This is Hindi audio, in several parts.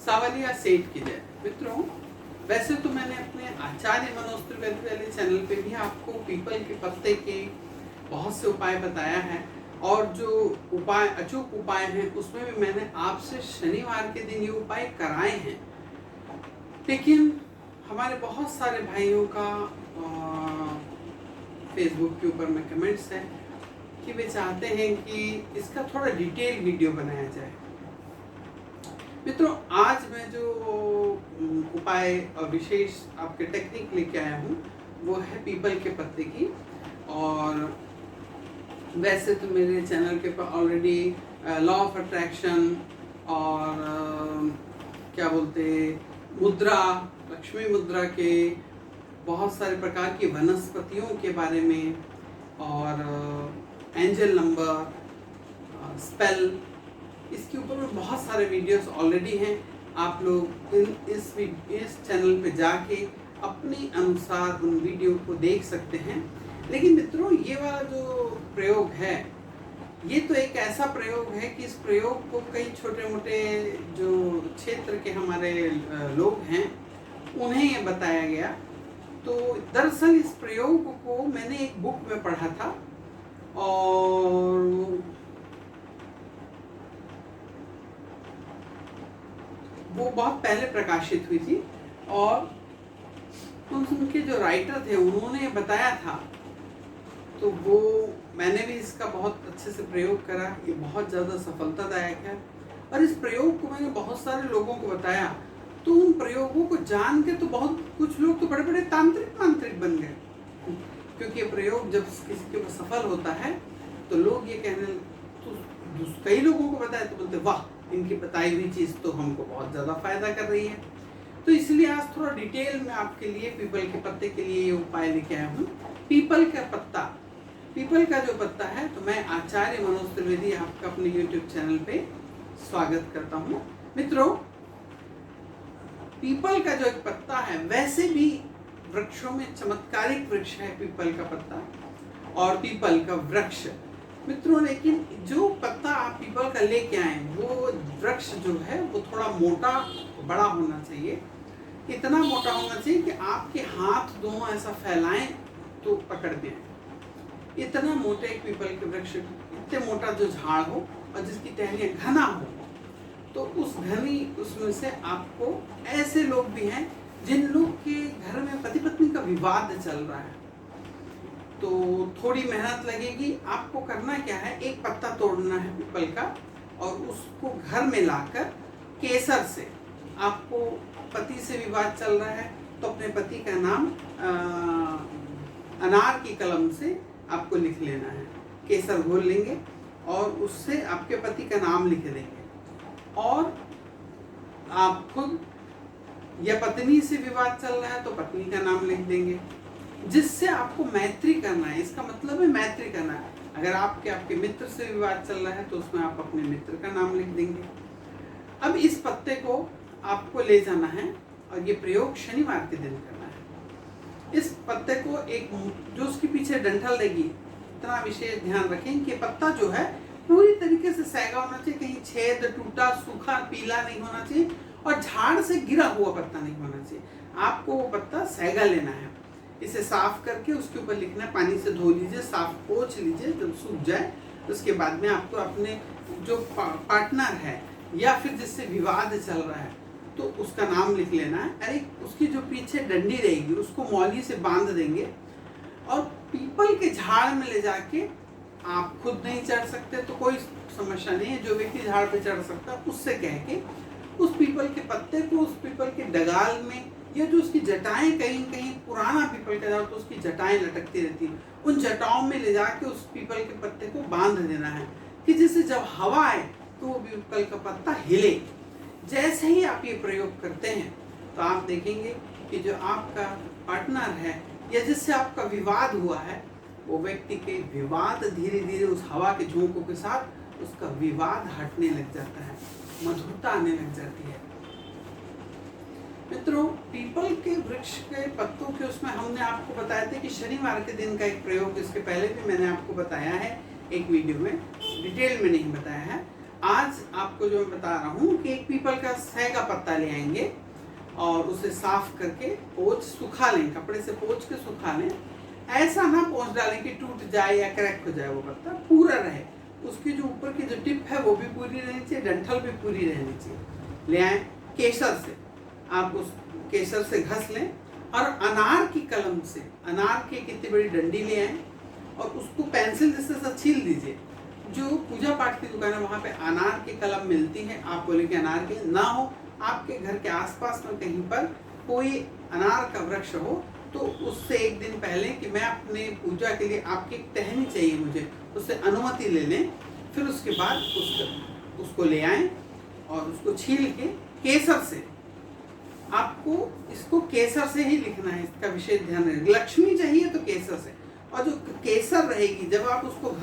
सावलिया सेठ की जय। मित्रों, वैसे तो मैंने अपने आचार्य मनोज त्रिवेदी वाले चैनल पे भी आपको पीपल के पत्ते के बहुत से उपाय बताया है, और जो उपाय अचूक उपाय हैं उसमें भी मैंने आपसे शनिवार के दिन ये उपाय कराए हैं। लेकिन हमारे बहुत सारे भाइयों का फेसबुक के ऊपर में कमेंट्स हैं कि वे चाहते हैं कि इसका थोड़ा डिटेल वीडियो बनाया जाए। मित्रों, आज मैं जो उपाय और विशेष आपके टेक्निक लेके आया हूँ वो है पीपल के पत्ते की। और वैसे तो मेरे चैनल के पर ऑलरेडी लॉ ऑफ अट्रैक्शन और क्या बोलते मुद्रा, लक्ष्मी मुद्रा के बहुत सारे प्रकार की वनस्पतियों के बारे में और एंजल नंबर, स्पेल, इसके ऊपर में बहुत सारे वीडियोस ऑलरेडी हैं। आप लोग इस चैनल पे जाके अपने अनुसार उन वीडियो को देख सकते हैं। लेकिन मित्रों, ये वाला जो प्रयोग है ये तो एक ऐसा प्रयोग है कि इस प्रयोग को कई छोटे मोटे जो क्षेत्र के हमारे लोग हैं उन्हें ये बताया गया। तो दरअसल इस प्रयोग को मैंने एक बुक में पढ़ा था और वो बहुत पहले प्रकाशित हुई थी, और उनके जो राइटर थे उन्होंने बताया था। तो वो मैंने भी इसका बहुत अच्छे से प्रयोग करा। ये बहुत ज़्यादा सफलतादायक है और इस प्रयोग को मैंने बहुत सारे लोगों को बताया। तो उन प्रयोगों को जान के तो बहुत कुछ लोग तो बड़े बड़े तांत्रिक बन गए, क्योंकि ये प्रयोग जब किसी के ऊपर सफल होता है तो लोग ये कहने, तो कई लोगों को बताया तो बोलते वाह, इनकी बताई हुई चीज़ तो हमको बहुत ज़्यादा फायदा कर रही है। तो इसलिए आज थोड़ा डिटेल में आपके लिए पीपल के पत्ते के लिए ये उपाय लेके आया हूँ। पीपल का पत्ता, पीपल का जो पत्ता है, तो मैं आचार्य मनोज त्रिवेदी आपका अपने YouTube चैनल पे स्वागत करता हूँ। मित्रों, पीपल का जो एक पत्ता है, वैसे भी वृक्षों में चमत्कारिक वृक्ष है पीपल का पत्ता और पीपल का वृक्ष। मित्रों, लेकिन जो पत्ता आप पीपल का लेके आए वो वृक्ष जो है वो थोड़ा मोटा बड़ा होना चाहिए। इतना मोटा होना चाहिए कि आपके हाथ दोनों ऐसा फैलाएं तो पकड़ दें। इतना मोटे एक पीपल के वृक्ष, इतने मोटा जो झाड़ हो और जिसकी टहनियाँ घना हो, तो उस घनी उसमें से आपको, ऐसे लोग भी हैं जिन लोग के घर में पति पत्नी का विवाद चल रहा है, तो थोड़ी मेहनत लगेगी। आपको करना क्या है, एक पत्ता तोड़ना है पीपल का और उसको घर में लाकर केसर से, आपको पति से विवाद चल रहा है तो अपने पति का नाम अनार की कलम से आपको लिख लेना है। केसर घोल लेंगे और उससे आपके पति का नाम लिख देंगे, और आप खुद, या पत्नी से विवाद चल रहा है तो पत्नी का नाम लिख देंगे, जिससे आपको मैत्री करना है। इसका मतलब है मैत्री करना है। अगर आपके मित्र से विवाद चल रहा है तो उसमें आप अपने मित्र का नाम लिख देंगे। अब इस पत्ते को आपको ले जाना है और ये प्रयोग शनिवार के दिन करना है। इस पत्ते को एक, जो उसके पीछे डंठल देगी, इतना विशेष ध्यान रखें कि पत्ता जो है पूरी तरीके से सैगा होना चाहिए, कहीं छेद, टूटा, सूखा, पीला नहीं होना चाहिए और झाड़ से गिरा हुआ पत्ता नहीं होना चाहिए। आपको वो पत्ता सैगा लेना है। इसे साफ करके उसके ऊपर लिखना है, पानी से धो लीजिए, साफ पोंछ लीजिए, जब सूख जाए उसके बाद में आपको अपने जो पार्टनर है या फिर जिससे विवाद चल रहा है तो उसका नाम लिख लेना है। अरे, उसकी जो पीछे डंडी रहेगी उसको मौली से बांध देंगे और पीपल के झाड़ में ले जाके, आप खुद नहीं चढ़ सकते तो कोई समस्या नहीं है, जो व्यक्ति झाड़ पे चढ़ सकता है उससे कह के उस पीपल के पत्ते को उस पीपल के डगाल में, या जो उसकी जटाएं, कहीं कहीं पुराना पीपल का झाड़ तो उसकी जटाएं लटकती रहती हैं, उन जटाओं में ले जाके उस पीपल के पत्ते को बांध देना है कि जिससे जब हवा आए तो वो पीपल का पत्ता हिले। जैसे ही आप ये प्रयोग करते हैं तो आप देखेंगे कि जो आपका पार्टनर है या जिससे आपका विवाद हुआ है, वो व्यक्ति के विवाद धीरे धीरे उस हवा के झोंकों के साथ उसका विवाद हटने लग जाता है, मधुरता आने लग जाती है। मित्रों, पीपल के वृक्ष के पत्तों के उसमें हमने आपको बताया था कि शनिवार के दिन का एक प्रयोग, इसके पहले भी मैंने आपको बताया है एक वीडियो में, डिटेल में नहीं बताया है। आज आपको जो मैं बता रहा हूँ कि एक पीपल का सह का पत्ता ले आएंगे और उसे साफ करके पोंछ सुखा लें, कपड़े से पोंछ के सुखा लें। ऐसा ना पोंछ डालें कि टूट जाए या क्रैक हो जाए, वो पत्ता पूरा रहे, उसकी जो ऊपर की जो टिप है वो भी पूरी रहनी चाहिए, डंठल भी पूरी रहनी चाहिए। ले आए केसर से, आप उस केसर से घस लें और अनार की कलम से अनार की कितनी बड़ी डंडी ले आए और उसको पेंसिल जैसे छील दीजिए। जो पूजा पाठ की दुकान है वहाँ पे अनार की कलम मिलती है, आप बोले कि अनार की ना हो, आपके घर के आसपास में कहीं पर कोई अनार का वृक्ष हो तो उससे एक दिन पहले कि मैं अपने पूजा के लिए आपकी टहनी चाहिए मुझे, उससे अनुमति ले लें। फिर उसके बाद उसको ले आएं और उसको छील के केसर से, आपको इसको केसर से ही लिखना है, इसका विशेष ध्यान रखें। लक्ष्मी चाहिए तो केसर से, और जो केसर रहेगी जब आप उसको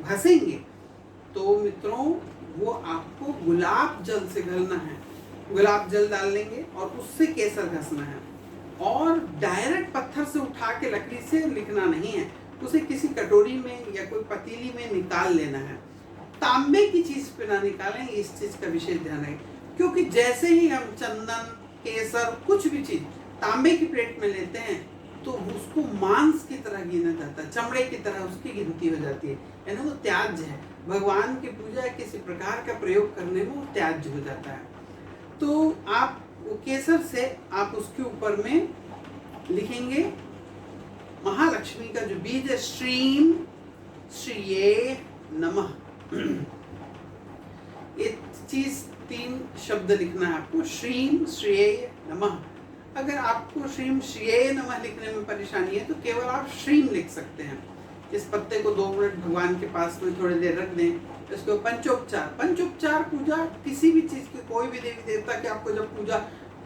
घसेंगे तो मित्रों वो आपको गुलाब जल से घसना है, गुलाब जल डाल लेंगे और उससे केसर घसना है। और डायरेक्ट पत्थर से उठा के लकड़ी से लिखना नहीं है, उसे किसी कटोरी में या कोई पतीली में निकाल लेना है। तांबे की चीज पे ना निकालें, इस चीज का विशेष ध्यान रखें, क्योंकि जैसे ही हम चंदन केसर कुछ भी चीज तांबे की प्लेट में लेते हैं तो उसको मांस की तरह गिना जाता है, चमड़े की तरह उसकी गिनती हो जाती है, यानी वो त्याज्य है। भगवान की पूजा किसी प्रकार का प्रयोग करने में वो त्याज्य हो जाता है। तो आप वो केसर से आप उसके ऊपर में लिखेंगे महालक्ष्मी का जो बीज है, श्रीम श्रीये नमः। ये चीज 3 शब्द लिखना है आपको, श्रीम श्रीये नमः। अगर आपको श्रीम श्रीये नमः लिखने में परेशानी है तो केवल आप श्रीम लिख सकते हैं। इस पत्ते को 2 मिनट भगवान के पास में थोड़ी देर रख दें। इसको पंचोपचार पूजा किसी भी चीज की, कोई भी देवी देवता की आपको जब पूजा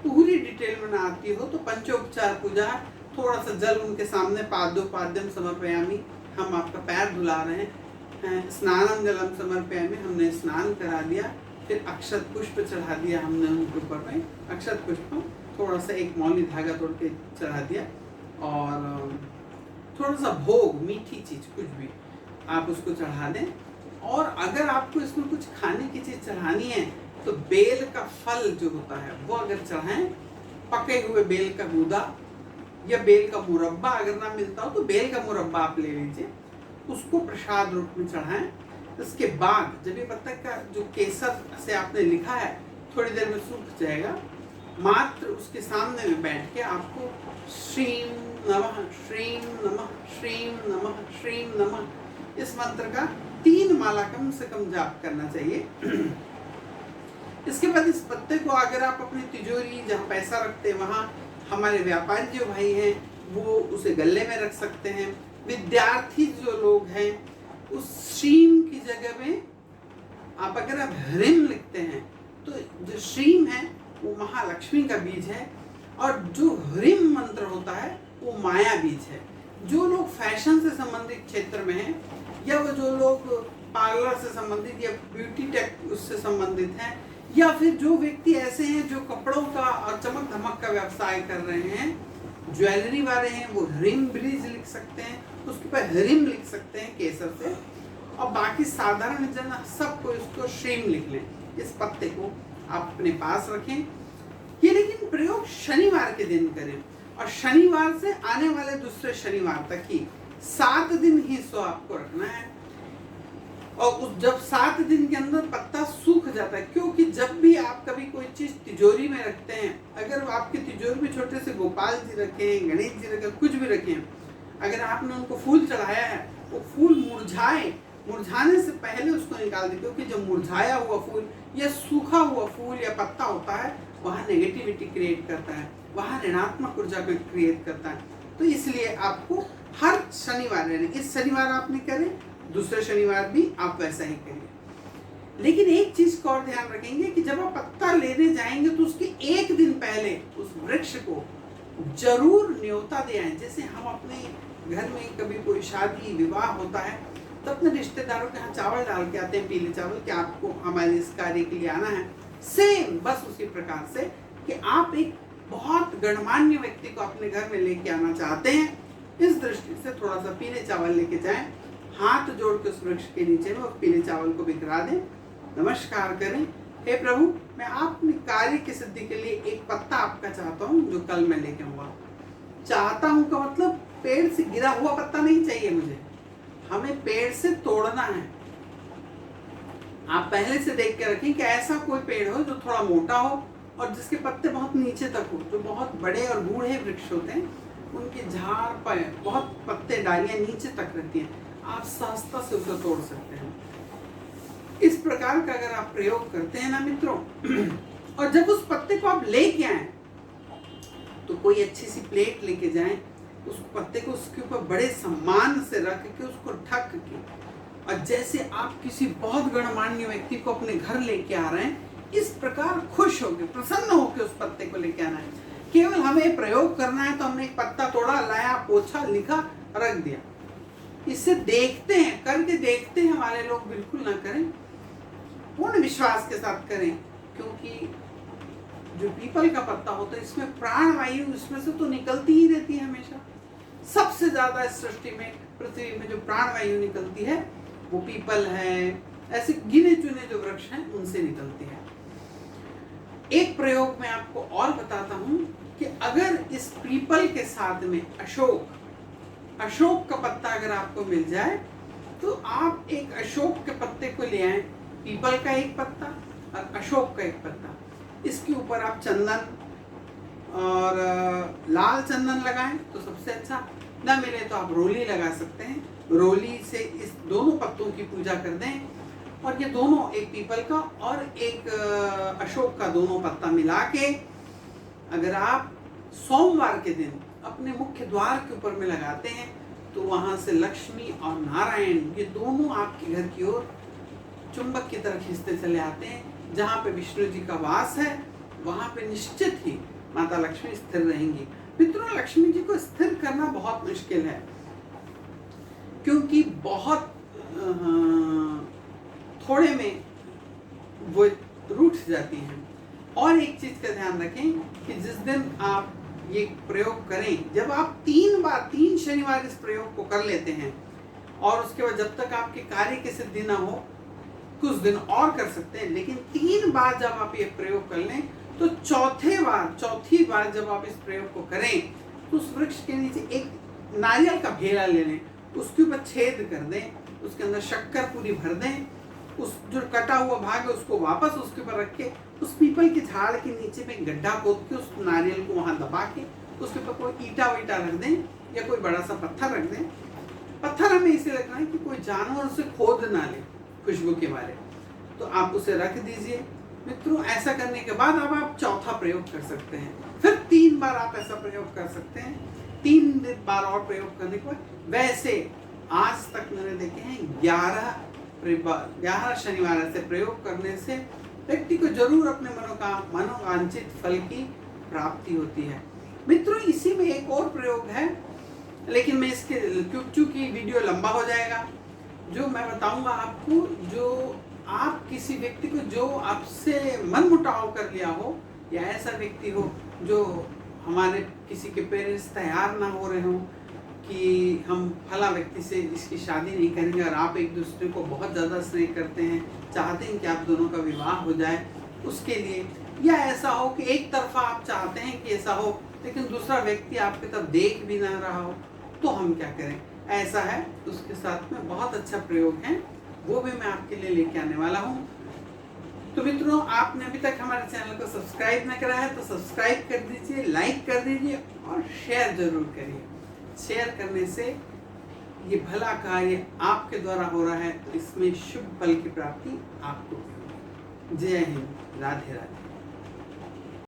पूरी डिटेल में ना आती हो तो पंचोपचार पूजा, थोड़ा सा जल उनके सामने पाद्यम समर्पयामि, हम आपका पैर धुला रहे हैं, स्नानम जलम समर्पयामि, हमने स्नान करा दिया, फिर अक्षत पुष्प चढ़ा दिया हमने उनके ऊपर में, अक्षत पुष्प थोड़ा सा एक मौली धागा तोड़ के चढ़ा दिया, और थोड़ा सा भोग मीठी चीज कुछ भी आप उसको चढ़ा दें। और अगर आपको इसमें कुछ खाने की चीज चढ़ानी है तो बेल का फल जो होता है वो अगर चढ़ाएं, पके हुए बेल का गूदा या बेल का मुरब्बा, अगर ना मिलता हो तो बेल का मुरब्बा आप ले लीजिए, उसको प्रसाद रूप में चढ़ाएं। इसके बाद जब ये पत्ता का जो केसर से आपने लिखा है थोड़ी देर में सूख जाएगा, मात्र उसके सामने में बैठ के आपको श्रीम नमः श्रीम नमः श्रीम नमः श्रीम नमः इस मंत्र का 3 माला कम से कम जाप करना चाहिए। इसके बाद इस पत्ते को अगर आप अपनी तिजोरी जहाँ पैसा रखते हैं वहाँ, हमारे व्यापारी जो भाई हैं वो उसे गले में रख सकते हैं। विद्यार्थी जो लोग हैं उस श्रीम की जगह में आप अगर आप ह्रीम लिखते हैं तो जो श्रीम है वो महालक्ष्मी का बीज है, और जो ह्रीम मंत्र होता है वो माया बीज है। जो लोग फैशन से संबंधित क्षेत्र में हैं, या वो जो लोग पार्लर से संबंधित या ब्यूटी टेक उससे संबंधित हैं, या फिर जो व्यक्ति ऐसे हैं जो कपड़ों का और चमक धमक का व्यवसाय कर रहे हैं, ज्वेलरी वाले हैं, वो ह्रीम बीज लिख सकते हैं, उसके ऊपर ह्रीम लिख सकते हैं केसर से। और बाकी साधारण जन सबको इसको श्रीम लिख लें। इस पत्ते को आप अपने पास रखें। ये लेकिन प्रयोग शनिवार के दिन करें, और शनिवार से आने वाले दूसरे शनिवार तक ही 7 दिन ही इसको आपको रखना है। और उस जब 7 दिन के अंदर पत्ता सूख जाता है, क्योंकि जब भी आप कभी कोई चीज तिजोरी में रखते हैं, अगर आपकी तिजोरी में छोटे से गोपाल जी रखे हैं, गणेश जी रखे, कुछ भी रखे हैं, अगर आपने उनको फूल चढ़ाया है, वो फूल मुरझाने से पहले उसको निकाल दें, क्योंकि जब मुरझाया हुआ फूल या सूखा हुआ फूल या पत्ता होता है वहाँ नेगेटिविटी क्रिएट करता है, वहाँ ऋणात्मक ऊर्जा को क्रिएट करता है। तो इसलिए आपको हर शनिवार, यानी इस शनिवार आप नहीं करें, दूसरे शनिवार भी आप वैसा ही करिए। लेकिन एक चीज को और ध्यान रखेंगे कि जब आप पत्ता लेने जाएंगे तो उसके 1 दिन पहले उस वृक्ष को जरूर न्योता दे आए। जैसे हम अपने घर में कभी कोई शादी विवाह होता है तो अपने रिश्तेदारों के यहाँ चावल डाल के आते हैं, पीले चावल, कि आपको हमारे इस कार्य के लिए आना है। सेम बस उसी प्रकार से कि आप एक बहुत गणमान्य व्यक्ति को अपने घर में लेके आना चाहते हैं, इस दृष्टि से थोड़ा सा पीले चावल लेके जाएं, हाथ जोड़ के उस वृक्ष के नीचे में उस पीले चावल को बिखरा दें नमस्कार करें, हे प्रभु मैं अपने कार्य की सिद्धि के लिए एक पत्ता आपका चाहता हूँ जो कल मैं लेके आऊँगा। चाहता हूँ का मतलब पेड़ से गिरा हुआ पत्ता नहीं चाहिए मुझे, हमें पेड़ से तोड़ना है। आप पहले से देख के रखें कि ऐसा कोई पेड़ हो जो थोड़ा मोटा हो और जिसके पत्ते बहुत नीचे तक हो। जो बहुत बड़े और बूढ़े वृक्ष होते हैं उनके झाड़ पर बहुत पत्ते डालियां नीचे तक रहती हैं, आप सहजता से उसे तोड़ सकते हैं। इस प्रकार का अगर आप प्रयोग करते हैं ना मित्रों, और जब उस पत्ते को आप लेके आए तो कोई अच्छी सी प्लेट लेके जाएं, उस पत्ते को उसके ऊपर बड़े सम्मान से रख के उसको ढक के, और जैसे आप किसी बहुत गणमान्य व्यक्ति को अपने घर लेके आ रहे हैं, इस प्रकार खुश होकर प्रसन्न होकर उस पत्ते को लेके आना है। केवल हमें प्रयोग करना है तो हमने एक पत्ता तोड़ा, लाया, पोछा, लिखा, रख दिया। इससे देखते हैं, करके देखते हैं हमारे लोग, बिल्कुल ना करें, पूर्ण विश्वास के साथ करें, क्योंकि जो पीपल का पत्ता होता है इसमें प्राण वायु इसमें से तो निकलती ही रहती है हमेशा। सबसे ज्यादा इस सृष्टि में, पृथ्वी में जो प्राण वायु निकलती है वो पीपल है, ऐसे गिने चुने जो वृक्ष हैं उनसे निकलती है। एक प्रयोग मैं आपको और बताता हूं कि अगर इस पीपल के साथ में अशोक का पत्ता अगर आपको मिल जाए तो आप एक अशोक के पत्ते को ले आए, पीपल का एक पत्ता और अशोक का एक पत्ता, इसके ऊपर आप चंदन और लाल चंदन लगाएं तो सबसे अच्छा, ना मिले तो आप रोली लगा सकते हैं। रोली से इस दोनों पत्तों की पूजा कर दें, और ये दोनों, एक पीपल का और एक अशोक का दोनों पत्ता मिला के अगर आप सोमवार के दिन अपने मुख्य द्वार के ऊपर में लगाते हैं तो वहां से लक्ष्मी और नारायण ये दोनों आपके घर की ओर चुंबक की तरह खींचते चले आते हैं। जहाँ पे विष्णु जी का वास है वहां पे निश्चित ही माता लक्ष्मी स्थिर रहेंगी। मित्रों, लक्ष्मी जी को स्थिर करना बहुत मुश्किल है, क्योंकि बहुत थोड़े में वो रूठ जाती हैं। और एक चीज का ध्यान रखें कि जिस दिन आप ये प्रयोग करें, जब आप 3 शनिवार इस प्रयोग को कर लेते हैं, और उसके बाद जब तक आपके कार्य की सिद्धि ना हो कुछ दिन और कर सकते हैं, लेकिन 3 बार जब आप ये प्रयोग कर लें तो चौथी बार जब आप इस प्रयोग को करें तो उस वृक्ष के नीचे एक नारियल का भेला ले लें, उसके ऊपर छेद कर दें, उसके अंदर शक्कर पूरी भर दें, उस जो कटा हुआ भाग है उसको वापस उसके ऊपर रख के उस पीपल के झाड़ के नीचे में गड्ढा खोद के उस नारियल को वहां दबा के उसके ऊपर कोई ईटा वीटा रख दें या कोई बड़ा सा पत्थर रख दें। पत्थर हमें इसे रखना है कि कोई जानवर उसे खोद ना ले खुशबू के मारे, तो आप उसे रख दीजिए। मित्रों, ऐसा करने के बाद अब आप चौथा प्रयोग कर सकते हैं, फिर 3 बार आप ऐसा प्रयोग कर सकते हैं। 3 बार और प्रयोग करने के बाद, वैसे आज तक मैंने देखे हैं 11 शनिवार ऐसे प्रयोग करने से व्यक्ति को जरूर अपने मनोवांछित फल की प्राप्ति होती है। मित्रों, इसी में एक और प्रयोग है, लेकिन मैं इसके चूंकि वीडियो लंबा हो जाएगा, जो मैं बताऊंगा आपको, जो आप किसी व्यक्ति को जो आपसे मन मुटाव कर लिया हो, या ऐसा व्यक्ति हो जो हमारे किसी के पेरेंट्स तैयार ना हो रहे हो कि हम फला व्यक्ति से इसकी शादी नहीं करेंगे, और आप एक दूसरे को बहुत ज़्यादा स्नेह करते हैं, चाहते हैं कि आप दोनों का विवाह हो जाए उसके लिए, या ऐसा हो कि एक तरफा आप चाहते हैं कि ऐसा हो लेकिन दूसरा व्यक्ति आपकी तरफ देख भी ना रहा हो, तो हम क्या करें? ऐसा है, उसके साथ में बहुत अच्छा प्रयोग है, वो भी मैं आपके लिए लेके आने वाला हूँ। तो मित्रों, आपने अभी तक हमारे चैनल को सब्सक्राइब न करा है तो सब्सक्राइब कर दीजिए, लाइक कर दीजिए और शेयर जरूर करिए। शेयर करने से ये भला कार्य आपके द्वारा हो रहा है, तो इसमें शुभ फल की प्राप्ति आपको। जय हिंद, राधे राधे।